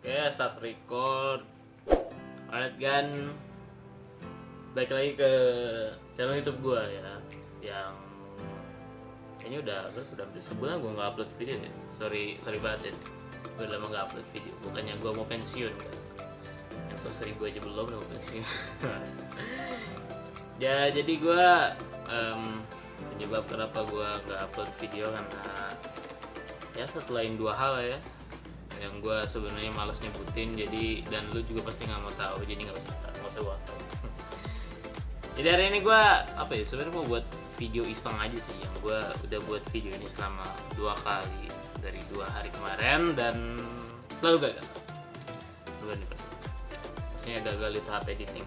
Oke, start record. Alright kan, balik lagi ke channel YouTube gue ya, yang kayaknya udah hampir sebulan gue nggak upload video ya. Sorry banget ya, gue udah lama nggak upload video. Bukannya gue mau pensiun kan, yang 1000 aja belum udah mau pensiun. Ya jadi gue penyebab kenapa gue nggak upload video karena ya selain dua hal ya yang gue sebenarnya malas nyebutin, jadi dan lu juga pasti nggak mau tahu, jadi nggak usah gue tahu. Jadi hari ini gue sebenarnya mau buat video iseng aja sih, yang gue udah buat video ini selama 2 kali dari 2 hari kemarin dan selalu gagal. Maksudnya gagal di tahap editing.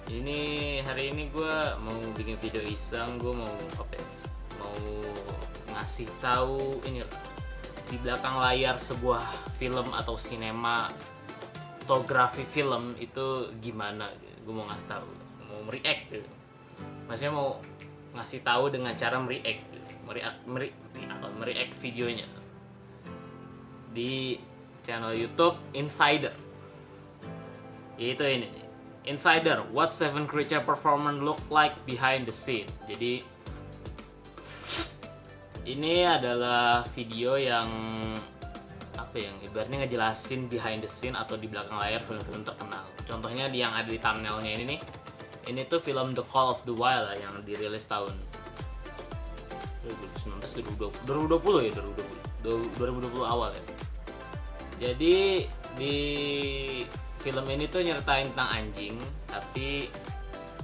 Ini hari ini gue mau bikin video iseng, gue mau mau ngasih tahu ini di belakang layar sebuah film atau sinematografi film itu gimana gitu. Gue mau ngasih tahu, mau react gitu. Maksudnya mau ngasih tahu dengan cara mereact gitu. Mereact videonya di channel YouTube Insider. Yaitu ini Insider, what 7 creature performance look like behind the scene. Jadi ini adalah video yang ibaratnya ngejelasin behind the scene atau di belakang layar film-film terkenal. Contohnya yang ada di thumbnailnya ini nih. Ini tuh film The Call of the Wild yang dirilis tahun 2020 ya, 2020 awal ya. Jadi di film ini tuh nyeritain tentang anjing, tapi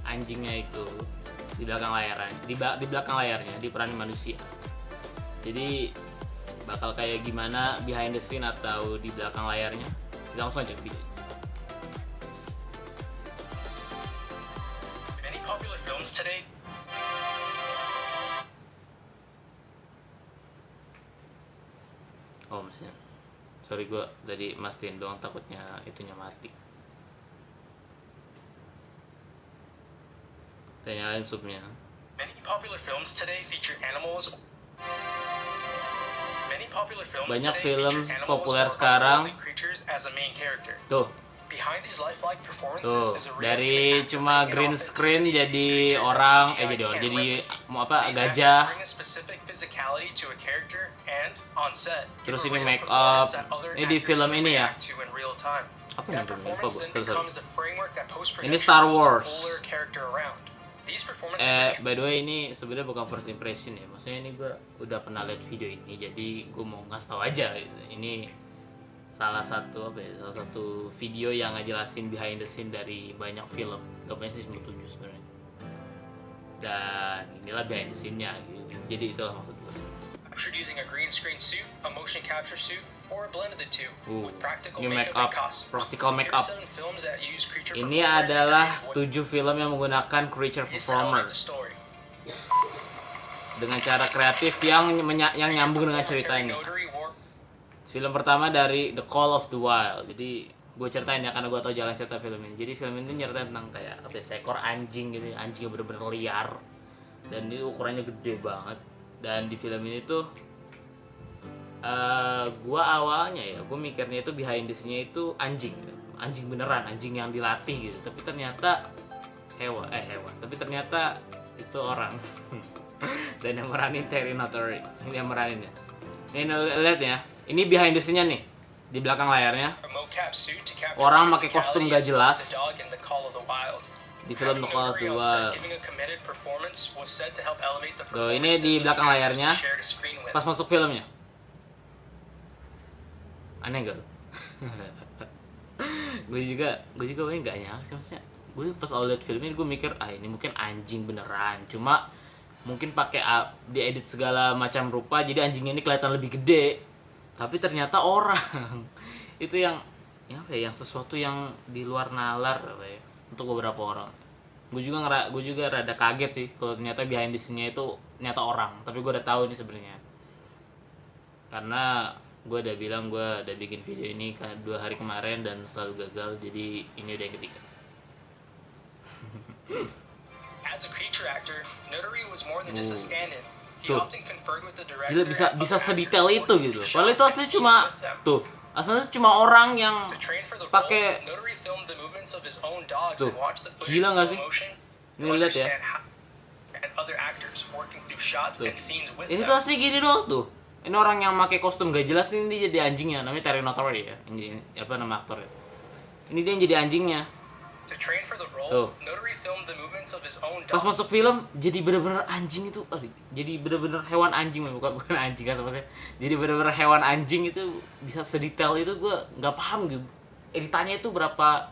anjingnya itu di belakang layarnya diperani manusia. Jadi bakal kayak gimana behind the scene atau di belakang layarnya. Kita langsung aja video. Any popular films today? Oh maksudnya, sorry gue tadi mastiin doang, takutnya itunya mati. Tanyain subnya. Many popular films today feature animals. Many popular films Banyak today film feature animals populer or sekarang otherworldly creatures as a main character. Tuh, Behind these lifelike performances tuh is a real dari human act of cuma bringing green screen authenticity to jadi these creatures that orang, CGI jadi can't replicate. These gajah. actors bring a specific physicality to a character and on set give Terus a ini real make performance up. that other Ini di actors film can ini ya. react to in real time. Apa That namanya? performance then Sorry. becomes the framework that post-production Ini Star builds a Wars. fuller character around. These performances are By the way, ini sebenarnya bukan first impression ya. Maksudnya ini gue udah pernah lihat video ini, jadi gue mau ngasih tahu aja gitu. Ini salah satu video yang ngejelasin behind the scene dari banyak film. Gak banyak sih, cuma 7 sebenarnya. Dan inilah behind the scene-nya gitu. Jadi itulah maksud gue. captured using a green screen suit, a motion capture suit, or a blend of the two with practical Ini makeup and costumes. practical Here makeup. are 7 films that use creature Ini performers adalah and create 7 film yang menggunakan creature what is telling performer the story. dengan cara kreatif yang nyambung dengan cerita ini. Film pertama dari The Call of the Wild. Jadi gue ceritain ya karena gue tau jalan cerita film ini. Jadi film ini nyeritain tentang kayak seekor anjing gitu. Anjingnya bener-bener liar dan ini ukurannya gede banget. Dan di film ini tuh gue awalnya ya gue mikirnya itu behind the scene-nya itu anjing beneran, anjing yang dilatih gitu. Tapi ternyata hewan. Tapi ternyata itu orang. Dan yang meranin Terry Notary. Ini yang meraninnya. Ini lihat ya. Ini behind the scene-nya nih. Di belakang layarnya. Orang pakai kostum gak jelas. Di film The Call of the Wild. Tuh, ini di belakang layarnya. Pas masuk filmnya. Aneh gak? gue juga gak nyangka sih, maksudnya. Gue pas awal liat film ini gue mikir, ini mungkin anjing beneran. Cuma mungkin pakai diedit segala macam rupa jadi anjingnya ini kelihatan lebih gede. Tapi ternyata orang. Itu yang sesuatu yang di luar nalar ya, untuk beberapa orang. Gue juga rada kaget sih kalau ternyata behind the scene-nya itu ternyata orang. Tapi gue udah tahu ini sebenarnya. Karena gue udah bilang gue udah bikin video ini 2 hari kemarin dan selalu gagal, jadi ini udah yang ketiga. As a creature actor, Notary was more than just a stand-in. He Tuh. often conferred with the director. Gila bisa sedetail itu gitu. Padahal itu asli cuma tuh Asalnya cuma orang yang To train for the pakai role, Notary filmed the movements of his own dogs Tuh, and watched the footage gila in nggak slow sih? motion Ini to lihat ya. understand how and other actors working through shots Tuh. and scenes with Ini them. tuh asli gini doang tuh. Ini orang yang pakai kostum gak jelas ini dia jadi anjingnya. Namanya Terry Notary ya. Ini apa nama aktornya? Ini dia yang jadi anjingnya. To train for the role, Tuh. Notary filmed the movements of his own Pas dogs. masuk film jadi bener-bener anjing itu, jadi bener-bener hewan anjing, bukan anjing kan maksudnya. Jadi bener-bener hewan anjing itu bisa sedetail itu, gue nggak paham gitu. Editannya itu berapa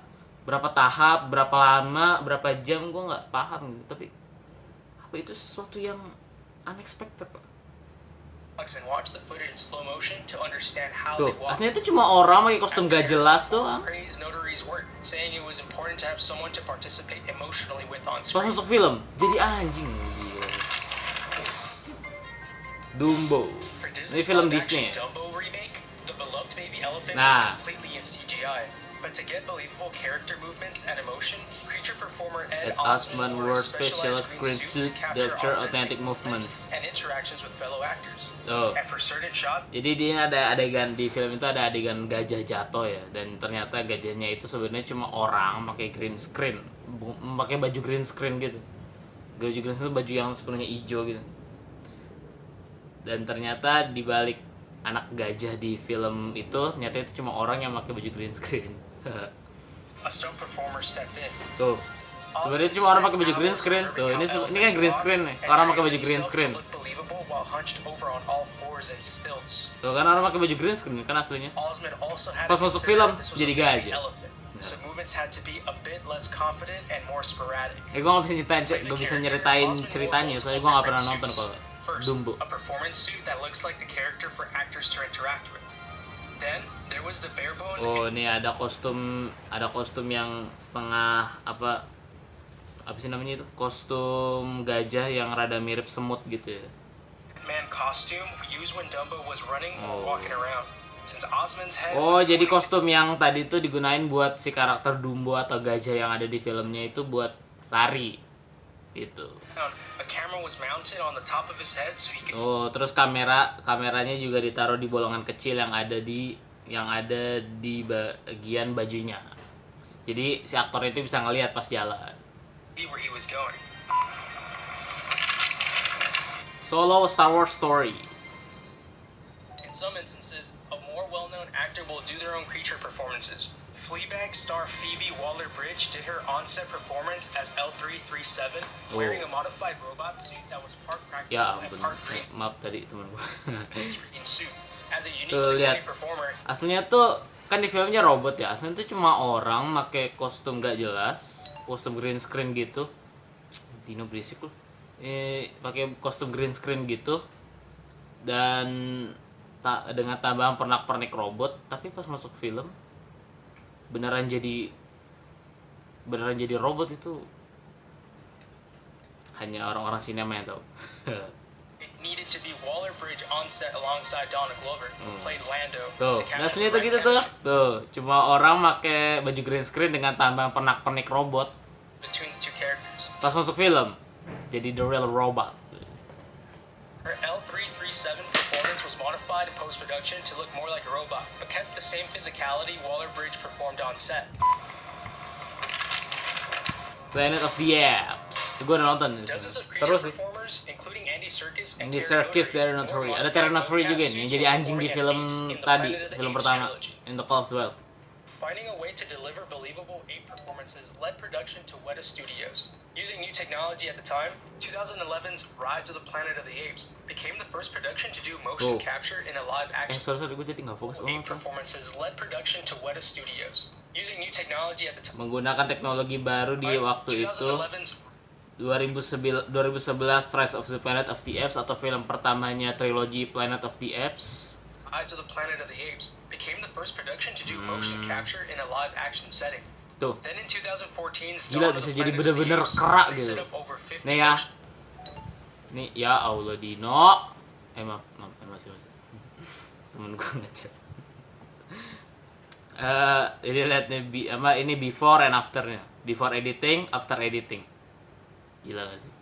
tahap, berapa lama, berapa jam, gue nggak paham gitu. Tapi apa itu sesuatu yang unexpected. And watch the footage in slow motion to understand how Tuh, they walk. aslinya itu cuma orang pakai kostum gak jelas doang. Praised Notary's work, saying it was important to have someone to participate emotionally with on Pas screen. masuk film jadi anjing. Gila. Dumbo. For Ini Disney's film live Disney. action Dumbo remake, the beloved baby elephant Nah. was completely in CGI. But to get believable character movements and emotion, creature performer Ed Ed Asman wore wore a special specialized screen suit to that capture authentic movements. and interactions with fellow actors. Oh. And for certain shots, Jadi dia ada adegan di film itu, ada adegan gajah jatuh ya, dan ternyata gajahnya itu sebenarnya cuma orang pakai green screen, pakai baju green screen gitu. Baju green screen itu baju yang sepenuhnya hijau gitu. Dan ternyata di balik anak gajah di film itu ternyata itu cuma orang yang pakai baju green screen. a stunt performer stepped in. Tuh. Sebenarnya itu cuma orang pakai baju green screen. Tuh, ini kan green screen nih. Orang pakai baju green screen. Tuh kan orang pakai baju green screen kan aslinya. Pas masuk film jadi gajah. So movements had to be a bit less confident and more sporadic. Gue nggak bisa nyeritain ceritanya, soalnya gue nggak pernah nonton kalau First, Dumbo. a performance suit that looks like the character for actors to interact with. Then there was the bare bones Oh, ini ada kostum yang setengah apa sih namanya itu? Kostum gajah yang rada mirip semut gitu ya. man costume used when Dumbo was running or walking around. Since Osmond's head Oh, was jadi pointed kostum yang tadi tuh digunain buat si karakter Dumbo atau gajah yang ada di filmnya itu buat lari. Gitu. down, a camera was mounted on the top of his head so he could Oh, terus kameranya juga ditaruh di bolongan kecil yang ada di bagian bajunya. Jadi si aktor itu bisa ngelihat pas jalan. see where he was going. Solo Star Wars Story. In some instances, a more well-known actor will do their own creature performances. Fleabag star Phoebe Waller-Bridge did her on-set performance as L337, wearing a modified robot suit that was part practical Ya and ampun, part green maaf tadi temen gua. screen suit. As a Tuh, uniquely lihat. funny performer, Aslinya tuh kan di filmnya robot ya. Aslinya tuh cuma orang pakai kostum gak jelas, kostum green screen gitu. Dino berisik lu. Pakai kostum green screen gitu. Dan dengan tambahan pernak-pernik robot, tapi pas masuk film beneran jadi robot itu hanya orang-orang sinema yang tahu. it needed to be Waller-Bridge on set alongside Donald Glover, who played Lando, Tuh, to capture aslinya the tuh gitu right tuh. chemistry Tuh, cuma orang pakai baju green screen dengan tambahan pernak-pernik robot. between the two characters. Pas masuk film jadi the real robot. Her L337 performance was modified in post-production to look more like a robot, but kept the same physicality Waller-Bridge performed on set. Planet of the Apes. Gue udah nonton. Dozens of Seru creature sih. performers, including Andy Serkis and Andy Terry Serkis, Terry Notary. Ada Terry Notary juga nih yang jadi anjing di film tadi, film pertama, In the Call of the Wild. Finding a way to deliver believable ape performances led production to Weta Studios. Using new technology at the time, 2011's Rise of the Planet of the Apes became the first production to do motion capture in a live-action Sorry, gue jadi nggak fokus. ape performances led production to Weta Studios. Using new technology at the time, Menggunakan teknologi baru di waktu itu, 2011's 2011 Rise of the Planet of the Apes atau film pertamanya trilogi Planet of the Apes. Rise of the Planet of the Apes became the first production to do motion capture in a live-action setting. Tuh, Then in 2014's gila Dawn of bisa the jadi Planet of the bener-bener Apes, kerak they gitu. set up over 50 Nih ya, motion- nih ya Allah Dino. Maaf, masih. Temen gue ngechat. Ini lihat nih, ini before and afternya. Before editing, after editing. Gila gak sih?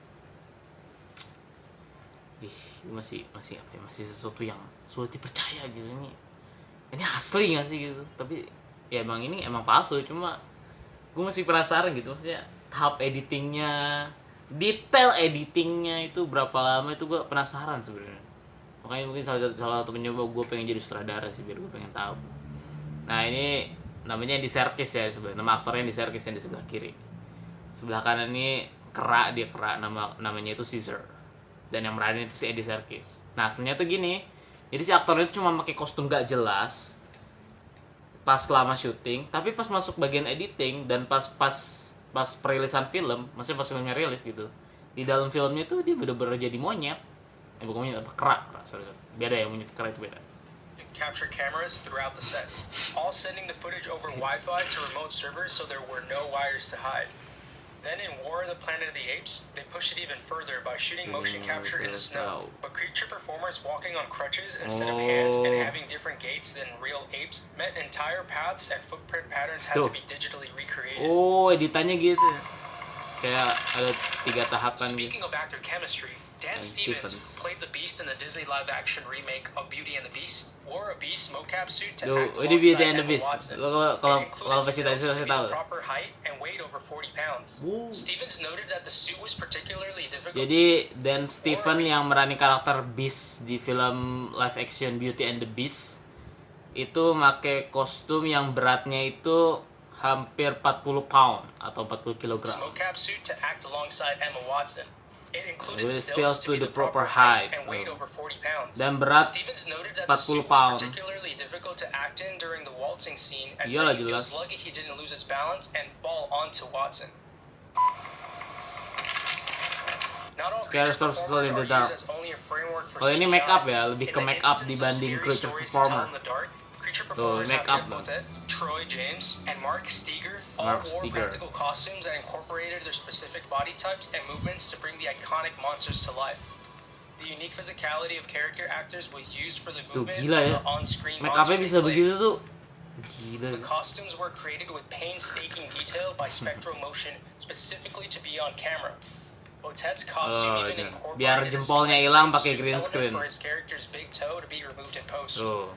Ih, masih apa ya? Masih sesuatu yang sulit dipercaya gitu ini. ini asli nggak sih gitu. Tapi ya emang ini emang palsu, cuma gue masih penasaran gitu, maksudnya tahap editingnya, detail editingnya itu berapa lama, itu gue penasaran sebenarnya. Makanya mungkin salah satu penyebab gue pengen jadi sutradara sih, biar gue pengen tahu. Nah ini namanya Andy Serkis ya sebenarnya, nama aktornya Andy Serkis yang di sebelah kiri. Sebelah kanan ini dia kera, namanya itu Caesar. Dan yang meranin itu si Andy Serkis. Nah aslinya tuh gini, jadi si aktornya itu cuma pakai kostum gak jelas pas selama syuting, tapi pas masuk bagian editing dan pas perilisan film, maksudnya pas filmnya rilis gitu, di dalam filmnya tuh dia bener-bener jadi monyet. Bukan monyet, apa, kera, sorry. Beda ya, monyet kera itu beda. Capture cameras throughout the sets, all sending the footage over Wi-Fi to remote servers so there were no wires to hide. Then in War of the Planet of the Apes, they pushed it even further by shooting motion capture in the snow. But creature performers walking on crutches instead of hands and having different gaits than real apes meant entire paths and footprint patterns had to be digitally recreated. Oh, editannya gitu. Kayak ada 3 tahapan gitu. Speaking of actor chemistry, Dan Stevens, who played the Beast in the Disney live-action remake of Beauty and the Beast, wore a Beast mocap suit to act ini Beauty and alongside the Emma Beast. Watson. Kalau pasti tadi saya tahu. Proper height and weighed over 40 pounds. Stevens noted that the suit was particularly difficult. Jadi Dan Stevens yang merani karakter Beast di film live action Beauty and the Beast itu pakai kostum yang beratnya itu hampir 40 pound atau 40 kg. Mocap suit to act alongside Emma Watson. It included stills to the proper height and weighed over 40 pounds. Dan berat Stevens noted that 40 pound. particularly difficult to act in during the waltzing scene and Iyalah, said he feels jelas. lucky he didn't lose his balance and fall onto Watson. Not all Scary creature Stories Still in the performers are Dark. used as only a framework for Kalau ini CGI. make up ya, lebih In ke the make up instance of dibanding Scary creature Stories to Tell performer. in the Dark, creature Tuh, performers make Javier up dong. Botet, Troy James, and Mark Steger all Mark wore Steger. practical costumes that incorporated their specific body types and movements to bring the iconic monsters to life. The unique physicality of character actors was used for the Tuh movement gila of ya, the on-screen make upnya monsters bisa they played. begitu tuh, gila. The costumes were created with painstaking detail by Spectral Motion specifically to be on camera. Botet's costume even incorporated biar a jempolnya slight hilang pakai suit green element screen. for his character's big toe to be removed in post. Tuh.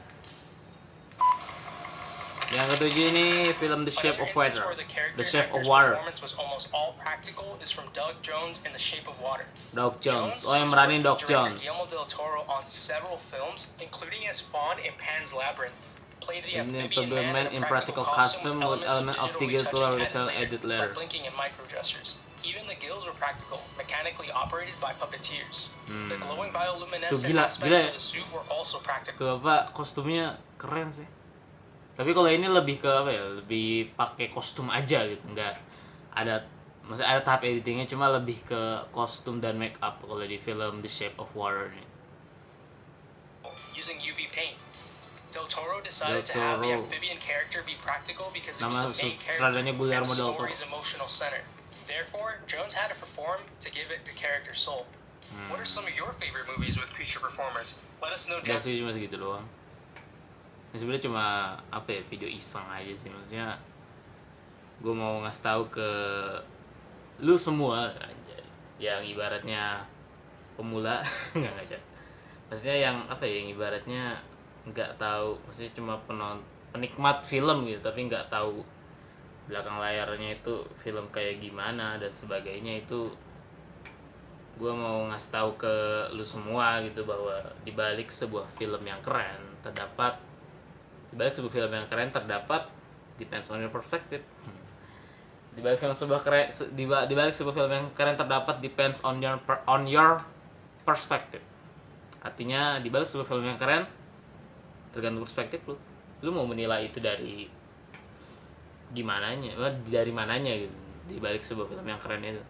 Yang ketujuh ini film The Shape of Another instance Water. where the character The Shape of actor's Water. performance was almost all practical is from Doug Jones in The Shape of Water. Doug Jones. Oh, yang who's meranin worked Doug with director Jones. Guillermo del Toro on several films, including as Fawn in Pan's Labyrinth. Played the amphibian man in practical costume with element of digital retail edit later. By blinking and micro gestures. Even the gills were practical, mechanically operated by puppeteers. The glowing bioluminescent gila, aspects gila ya. of the suit were also practical. Tuh apa, kostumnya keren sih. Tapi kalau ini lebih ke apa ya? Lebih pakai kostum aja gitu, enggak ada, maksudnya ada tahap editingnya, cuma lebih ke kostum dan make up kalau di film The Shape of Water nih. Using UV paint. Del Toro decided to have the amphibian character be practical because it Nama was the main sutradaranya character Guillermo and the del Toro. story's emotional center. Therefore, Jones had to perform to give it the character's soul. What are some of your favorite movies with creature performers? Let us know Ya down. sih, cuma segitu doang. Ini sebenarnya cuma apa ya, video iseng aja sih, maksudnya gue mau ngasih tahu ke lu semua yang ibaratnya pemula nggak ngajar, maksudnya yang apa ya, yang ibaratnya nggak tahu, maksudnya cuma penikmat film gitu tapi nggak tahu belakang layarnya itu film kayak gimana dan sebagainya. Itu gue mau ngasih tahu ke lu semua gitu, bahwa dibalik sebuah film yang keren terdapat depends on your perspective. Dibalik sebuah film yang keren terdapat depends on your perspective. Artinya dibalik sebuah film yang keren tergantung perspektif lu. Lu mau menilai itu dari mananya gitu. Dibalik sebuah film yang keren itu,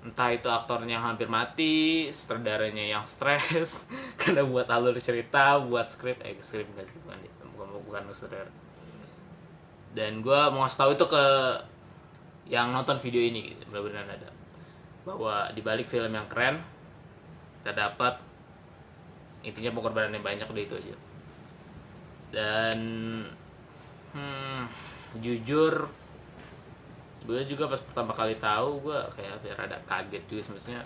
entah itu aktornya yang hampir mati, sutradaranya yang stres karena buat alur cerita, buat skrip nggak sih, bukan sutradara. Dan gue mau ngasih tahu itu ke yang nonton video ini gitu, benar-benar ada bahwa di balik film yang keren terdapat intinya pengorbanan yang banyak, udah itu aja. Dan jujur gue juga pas pertama kali tahu, gue kayak rada kaget juga sebenarnya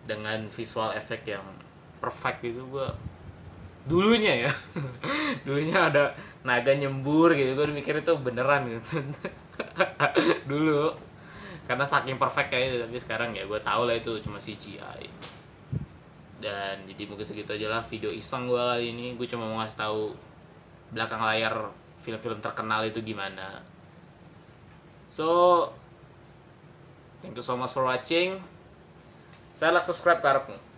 dengan visual effect yang perfect gitu. Gue dulunya ya. Dulunya ada naga nyembur gitu, gue mikir itu beneran gitu. Dulu karena saking perfect kayak itu, tapi sekarang ya gue tahu lah itu cuma CGI. Dan jadi mungkin segitu aja lah video iseng gue kali ini. Gue cuma mau ngasih tahu belakang layar film-film terkenal itu gimana. So thank you so much for watching. Saya like, subscribe, karepmu.